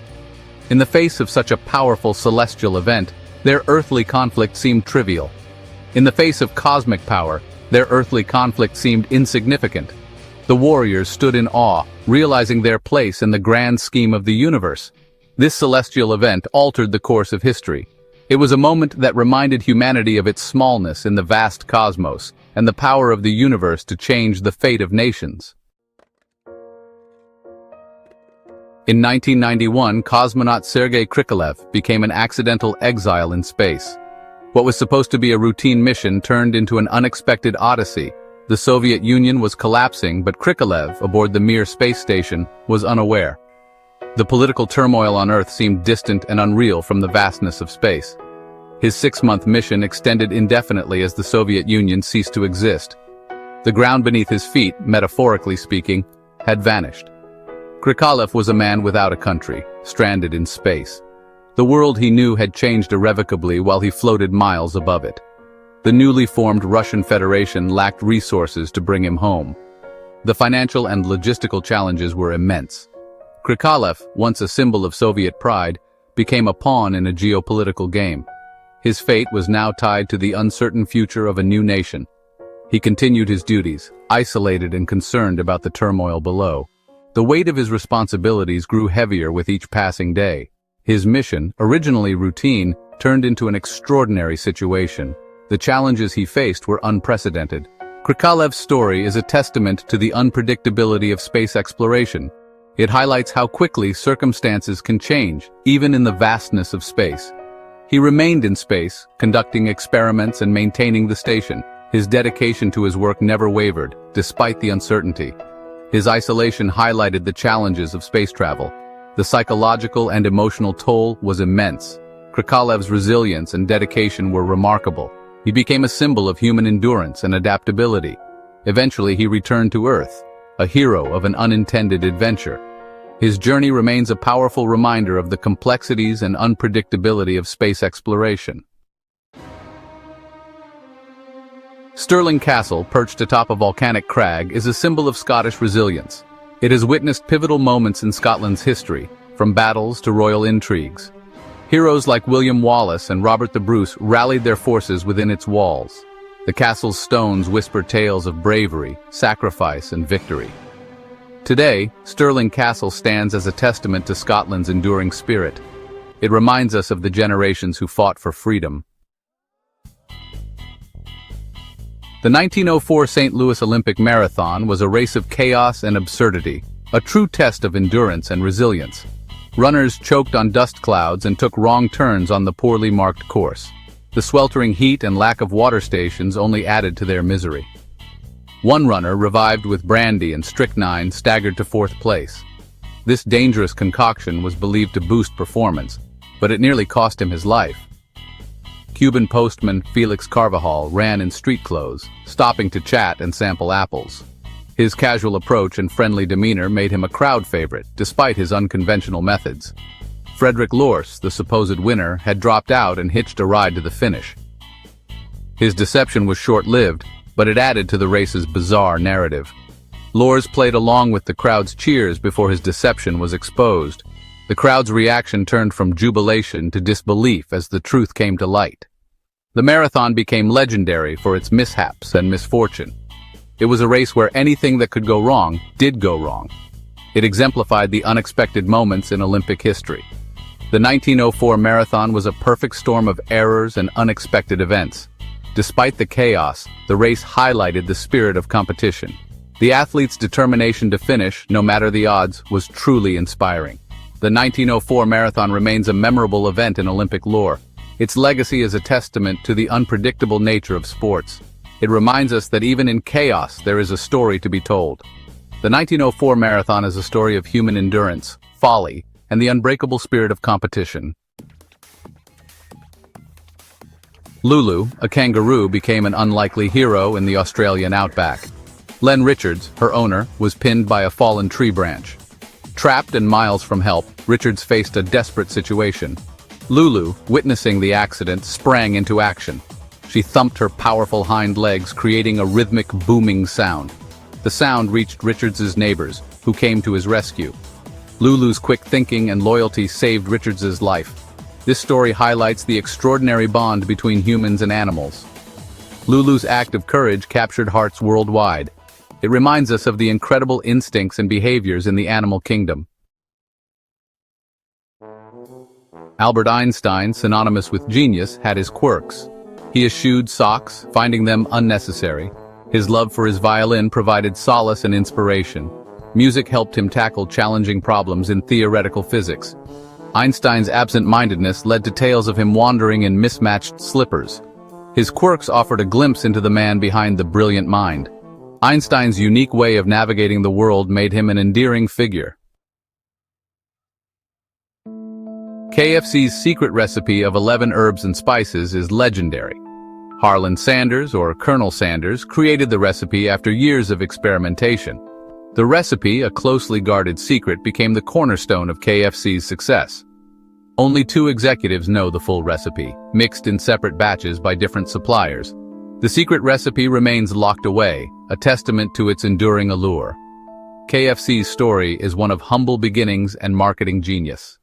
In the face of such a powerful celestial event, their earthly conflict seemed trivial. In the face of cosmic power, their earthly conflict seemed insignificant. The warriors stood in awe, realizing their place in the grand scheme of the universe. This celestial event altered the course of history. It was a moment that reminded humanity of its smallness in the vast cosmos, and the power of the universe to change the fate of nations. In 1991, cosmonaut Sergei Krikalev became an accidental exile in space. What was supposed to be a routine mission turned into an unexpected odyssey. The Soviet Union was collapsing, but Krikalev, aboard the Mir space station, was unaware. The political turmoil on Earth seemed distant and unreal from the vastness of space. His 6-month mission extended indefinitely as the Soviet Union ceased to exist. The ground beneath his feet, metaphorically speaking, had vanished. Krikalev was a man without a country, stranded in space. The world he knew had changed irrevocably while he floated miles above it. The newly formed Russian Federation lacked resources to bring him home. The financial and logistical challenges were immense. Krikalev, once a symbol of Soviet pride, became a pawn in a geopolitical game. His fate was now tied to the uncertain future of a new nation. He continued his duties, isolated and concerned about the turmoil below. The weight of his responsibilities grew heavier with each passing day. His mission, originally routine, turned into an extraordinary situation. The challenges he faced were unprecedented. Krikalev's story is a testament to the unpredictability of space exploration. It highlights how quickly circumstances can change, even in the vastness of space. He remained in space, conducting experiments and maintaining the station. His dedication to his work never wavered, despite the uncertainty. His isolation highlighted the challenges of space travel. The psychological and emotional toll was immense. Krikalev's resilience and dedication were remarkable. He became a symbol of human endurance and adaptability. Eventually he returned to Earth, a hero of an unintended adventure. His journey remains a powerful reminder of the complexities and unpredictability of space exploration. Stirling Castle, perched atop a volcanic crag, is a symbol of Scottish resilience. It has witnessed pivotal moments in Scotland's history, from battles to royal intrigues. Heroes like William Wallace and Robert the Bruce rallied their forces within its walls. The castle's stones whisper tales of bravery, sacrifice, and victory. Today, Stirling Castle stands as a testament to Scotland's enduring spirit. It reminds us of the generations who fought for freedom. The 1904 St. Louis Olympic Marathon was a race of chaos and absurdity, a true test of endurance and resilience. Runners choked on dust clouds and took wrong turns on the poorly marked course. The sweltering heat and lack of water stations only added to their misery. One runner, revived with brandy and strychnine, staggered to 4th place. This dangerous concoction was believed to boost performance, but it nearly cost him his life. Cuban postman Felix Carvajal ran in street clothes, stopping to chat and sample apples. His casual approach and friendly demeanor made him a crowd favorite, despite his unconventional methods. Frederick Lors, the supposed winner, had dropped out and hitched a ride to the finish. His deception was short-lived, but it added to the race's bizarre narrative. Lors played along with the crowd's cheers before his deception was exposed. The crowd's reaction turned from jubilation to disbelief as the truth came to light. The marathon became legendary for its mishaps and misfortune. It was a race where anything that could go wrong did go wrong. It exemplified the unexpected moments in Olympic history. The 1904 marathon was a perfect storm of errors and unexpected events. Despite the chaos, the race highlighted the spirit of competition. The athlete's determination to finish, no matter the odds, was truly inspiring. The 1904 marathon remains a memorable event in Olympic lore. Its legacy is a testament to the unpredictable nature of sports. It reminds us that even in chaos, there is a story to be told. The 1904 marathon is a story of human endurance, folly, and the unbreakable spirit of competition. Lulu, a kangaroo, became an unlikely hero in the Australian outback. Len Richards, her owner, was pinned by a fallen tree branch. Trapped and miles from help, Richards faced a desperate situation. Lulu, witnessing the accident, sprang into action. She thumped her powerful hind legs, creating a rhythmic booming sound. The sound reached Richards's neighbors, who came to his rescue. Lulu's quick thinking and loyalty saved Richards's life. This story highlights the extraordinary bond between humans and animals. Lulu's act of courage captured hearts worldwide. It reminds us of the incredible instincts and behaviors in the animal kingdom. Albert Einstein, synonymous with genius, had his quirks. He eschewed socks, finding them unnecessary. His love for his violin provided solace and inspiration. Music helped him tackle challenging problems in theoretical physics. Einstein's absent-mindedness led to tales of him wandering in mismatched slippers. His quirks offered a glimpse into the man behind the brilliant mind. Einstein's unique way of navigating the world made him an endearing figure. KFC's secret recipe of 11 herbs and spices is legendary. Harlan Sanders, or Colonel Sanders, created the recipe after years of experimentation. The recipe, a closely guarded secret, became the cornerstone of KFC's success. Only 2 executives know the full recipe, mixed in separate batches by different suppliers. The secret recipe remains locked away, a testament to its enduring allure. KFC's story is one of humble beginnings and marketing genius.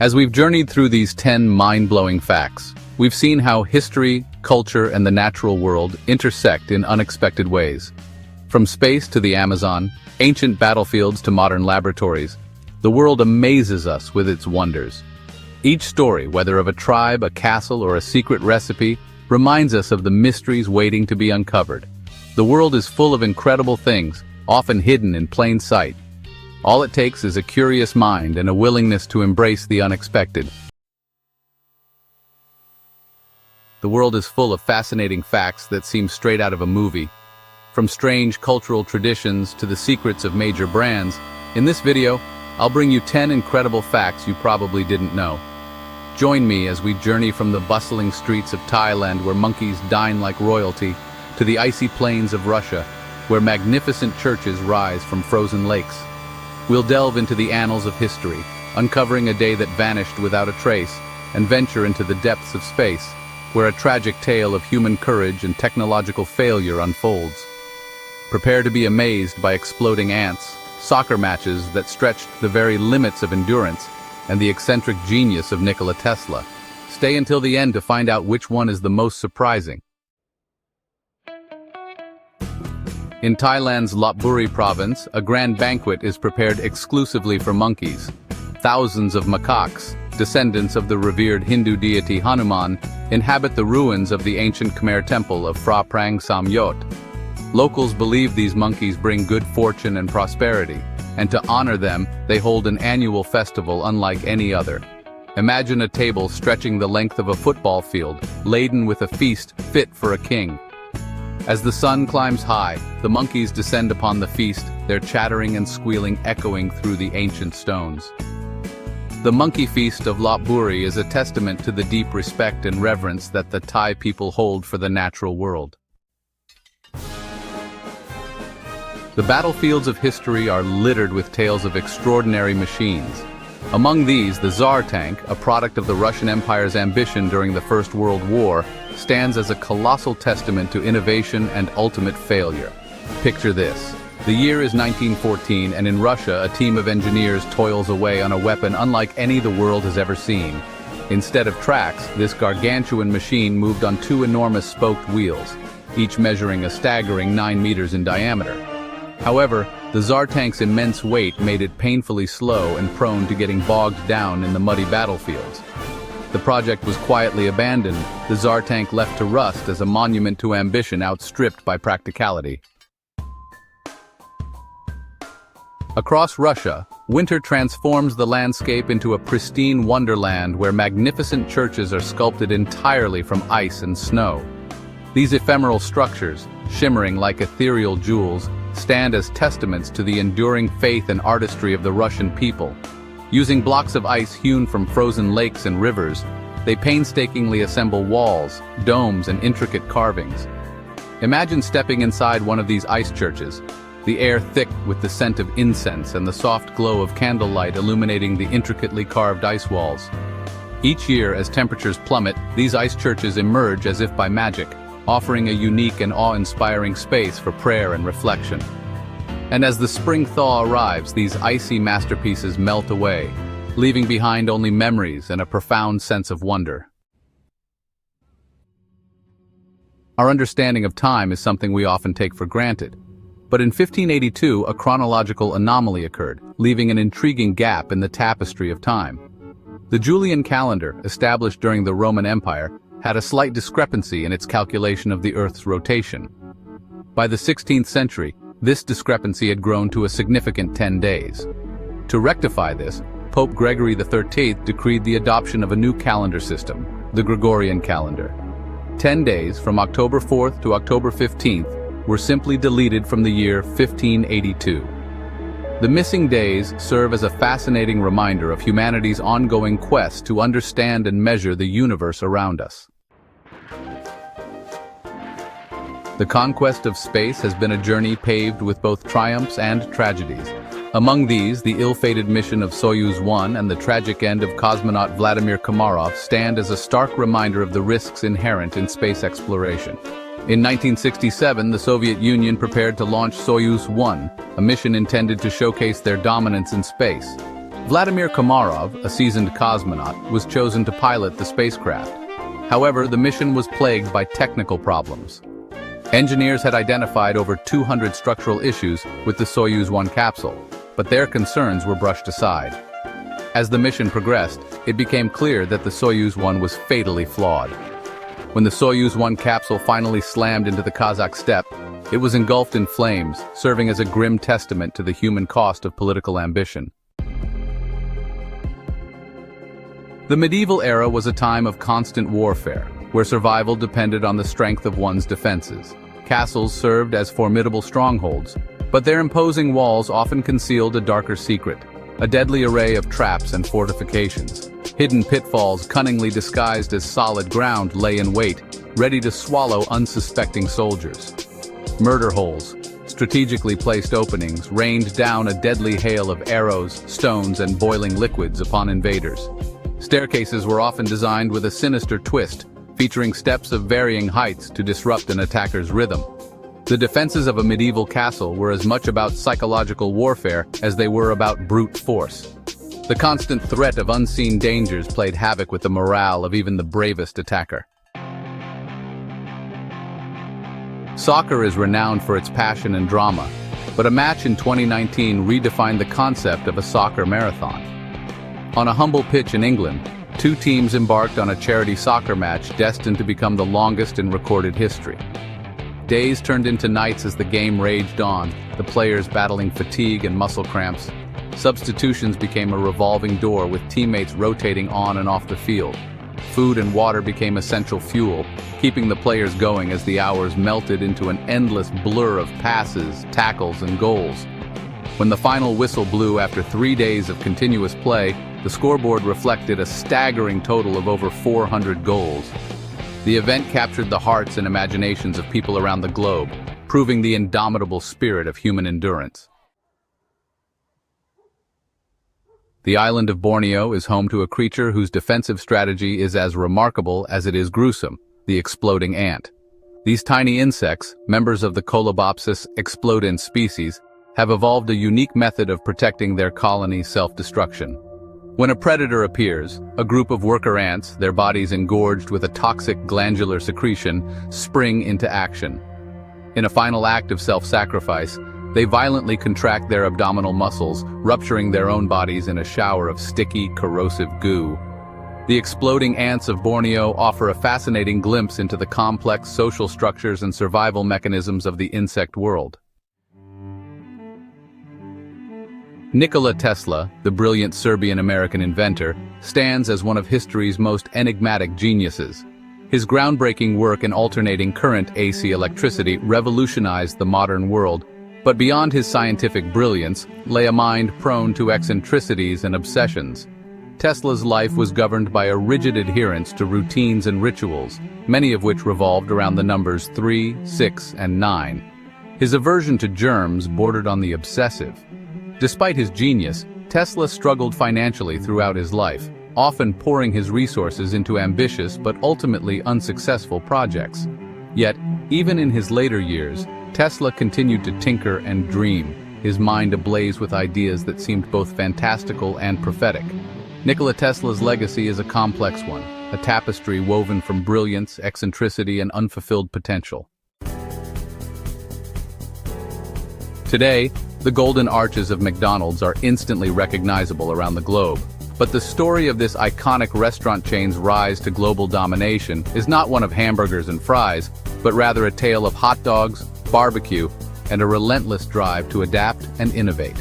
As we've journeyed through these 10 mind-blowing facts, we've seen how history, culture, and the natural world intersect in unexpected ways. From space to the Amazon, ancient battlefields to modern laboratories, the world amazes us with its wonders. Each story, whether of a tribe, a castle, or a secret recipe, reminds us of the mysteries waiting to be uncovered. The world is full of incredible things, often hidden in plain sight. All it takes is a curious mind and a willingness to embrace the unexpected. The world is full of fascinating facts that seem straight out of a movie. From strange cultural traditions to the secrets of major brands, in this video, I'll bring you 10 incredible facts you probably didn't know. Join me as we journey from the bustling streets of Thailand, where monkeys dine like royalty, to the icy plains of Russia, where magnificent churches rise from frozen lakes. We'll delve into the annals of history, uncovering a day that vanished without a trace, and venture into the depths of space, where a tragic tale of human courage and technological failure unfolds. Prepare to be amazed by exploding ants, soccer matches that stretched the very limits of endurance, and the eccentric genius of Nikola Tesla. Stay until the end to find out which one is the most surprising. In Thailand's Lopburi province, a grand banquet is prepared exclusively for monkeys. Thousands of macaques, descendants of the revered Hindu deity Hanuman, inhabit the ruins of the ancient Khmer temple of Phra Prang Samyot. Locals believe these monkeys bring good fortune and prosperity, and to honor them, they hold an annual festival unlike any other. Imagine a table stretching the length of a football field, laden with a feast fit for a king. As the sun climbs high, the monkeys descend upon the feast, their chattering and squealing echoing through the ancient stones. The monkey feast of WWII is a testament to the deep respect and reverence that the Thai people hold for the natural world. The battlefields of history are littered with tales of extraordinary machines. Among these, the Tsar tank, a product of the Russian Empire's ambition during the First World War, stands as a colossal testament to innovation and ultimate failure. Picture this. The year is 1914, and in Russia, a team of engineers toils away on a weapon unlike any the world has ever seen. Instead of tracks, this gargantuan machine moved on two enormous spoked wheels, each measuring a staggering 9 meters in diameter. However, the Tsar tank's immense weight made it painfully slow and prone to getting bogged down in the muddy battlefields. The project was quietly abandoned, the Tsar tank left to rust as a monument to ambition outstripped by practicality. Across Russia, winter transforms the landscape into a pristine wonderland where magnificent churches are sculpted entirely from ice and snow. These ephemeral structures, shimmering like ethereal jewels, stand as testaments to the enduring faith and artistry of the Russian people. Using blocks of ice hewn from frozen lakes and rivers, they painstakingly assemble walls, domes, and intricate carvings. Imagine stepping inside one of these ice churches, the air thick with the scent of incense and the soft glow of candlelight illuminating the intricately carved ice walls. Each year, as temperatures plummet, these ice churches emerge as if by magic, offering a unique and awe-inspiring space for prayer and reflection. And as the spring thaw arrives, these icy masterpieces melt away, leaving behind only memories and a profound sense of wonder. Our understanding of time is something we often take for granted. But in 1582, a chronological anomaly occurred, leaving an intriguing gap in the tapestry of time. The Julian calendar, established during the Roman Empire, had a slight discrepancy in its calculation of the Earth's rotation. By the 16th century, this discrepancy had grown to a significant 10 days. To rectify this, Pope Gregory XIII decreed the adoption of a new calendar system, the Gregorian calendar. 10 days, from October 4th to October 15th, were simply deleted from the year 1582. The missing days serve as a fascinating reminder of humanity's ongoing quest to understand and measure the universe around us. The conquest of space has been a journey paved with both triumphs and tragedies. Among these, the ill-fated mission of Soyuz 1 and the tragic end of cosmonaut Vladimir Komarov stand as a stark reminder of the risks inherent in space exploration. In 1967, the Soviet Union prepared to launch Soyuz 1, a mission intended to showcase their dominance in space. Vladimir Komarov, a seasoned cosmonaut, was chosen to pilot the spacecraft. However, the mission was plagued by technical problems. Engineers had identified over 200 structural issues with the Soyuz 1 capsule, but their concerns were brushed aside. As the mission progressed, it became clear that the Soyuz 1 was fatally flawed. When the Soyuz 1 capsule finally slammed into the Kazakh steppe, it was engulfed in flames, serving as a grim testament to the human cost of political ambition. The medieval era was a time of constant warfare, where survival depended on the strength of one's defenses. Castles served as formidable strongholds, but their imposing walls often concealed a darker secret, a deadly array of traps and fortifications. Hidden pitfalls cunningly disguised as solid ground lay in wait, ready to swallow unsuspecting soldiers. Murder holes, strategically placed openings, rained down a deadly hail of arrows, stones, and boiling liquids upon invaders. Staircases were often designed with a sinister twist, featuring steps of varying heights to disrupt an attacker's rhythm. The defenses of a medieval castle were as much about psychological warfare as they were about brute force. The constant threat of unseen dangers played havoc with the morale of even the bravest attacker. Soccer is renowned for its passion and drama, but a match in 2019 redefined the concept of a soccer marathon. On a humble pitch in England, two teams embarked on a charity soccer match destined to become the longest in recorded history. Days turned into nights as the game raged on, the players battling fatigue and muscle cramps. Substitutions became a revolving door with teammates rotating on and off the field. food and water became essential fuel, keeping the players going as the hours melted into an endless blur of passes, tackles, and goals. When the final whistle blew after 3 days of continuous play, the scoreboard reflected a staggering total of over 400 goals. The event captured the hearts and imaginations of people around the globe, proving the indomitable spirit of human endurance. The island of Borneo is home to a creature whose defensive strategy is as remarkable as it is gruesome, the exploding ant. These tiny insects, members of the Colobopsis explodens species, have evolved a unique method of protecting their colony's self-destruction. When a predator appears, a group of worker ants, their bodies engorged with a toxic glandular secretion, spring into action. In a final act of self-sacrifice, they violently contract their abdominal muscles, rupturing their own bodies in a shower of sticky, corrosive goo. The exploding ants of Borneo offer a fascinating glimpse into the complex social structures and survival mechanisms of the insect world. Nikola Tesla, the brilliant Serbian-American inventor, stands as one of history's most enigmatic geniuses. His groundbreaking work in alternating current AC electricity revolutionized the modern world, but beyond his scientific brilliance lay a mind prone to eccentricities and obsessions. Tesla's life was governed by a rigid adherence to routines and rituals, many of which revolved around the numbers 3, 6, and 9. His aversion to germs bordered on the obsessive. Despite his genius, Tesla struggled financially throughout his life, often pouring his resources into ambitious but ultimately unsuccessful projects. Yet, even in his later years, Tesla continued to tinker and dream, his mind ablaze with ideas that seemed both fantastical and prophetic. Nikola Tesla's legacy is a complex one, a tapestry woven from brilliance, eccentricity, and unfulfilled potential. Today, the golden arches of McDonald's are instantly recognizable around the globe. But the story of this iconic restaurant chain's rise to global domination is not one of hamburgers and fries, but rather a tale of hot dogs, barbecue, and a relentless drive to adapt and innovate.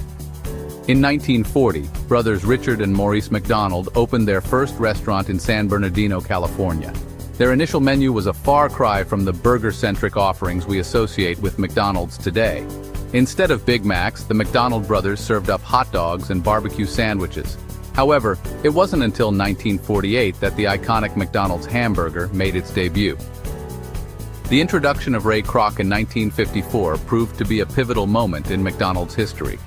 In 1940, brothers Richard and Maurice McDonald opened their first restaurant in San Bernardino, California. Their initial menu was a far cry from the burger-centric offerings we associate with McDonald's today. Instead of Big Macs, the McDonald brothers served up hot dogs and barbecue sandwiches. However, it wasn't until 1948 that the iconic McDonald's hamburger made its debut. The introduction of Ray Kroc in 1954 proved to be a pivotal moment in McDonald's history.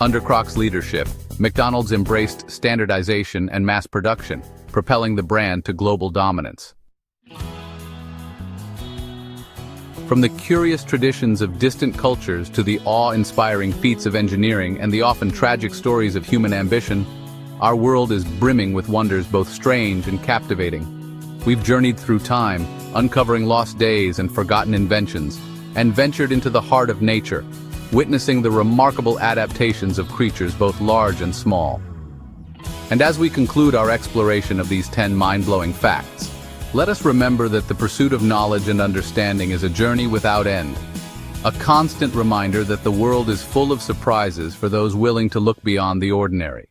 Under Kroc's leadership, McDonald's embraced standardization and mass production, propelling the brand to global dominance. From the curious traditions of distant cultures to the awe-inspiring feats of engineering and the often tragic stories of human ambition, our world is brimming with wonders both strange and captivating. We've journeyed through time, uncovering lost days and forgotten inventions, and ventured into the heart of nature, witnessing the remarkable adaptations of creatures both large and small. And as we conclude our exploration of these 10 mind-blowing facts, let us remember that the pursuit of knowledge and understanding is a journey without end, a constant reminder that the world is full of surprises for those willing to look beyond the ordinary.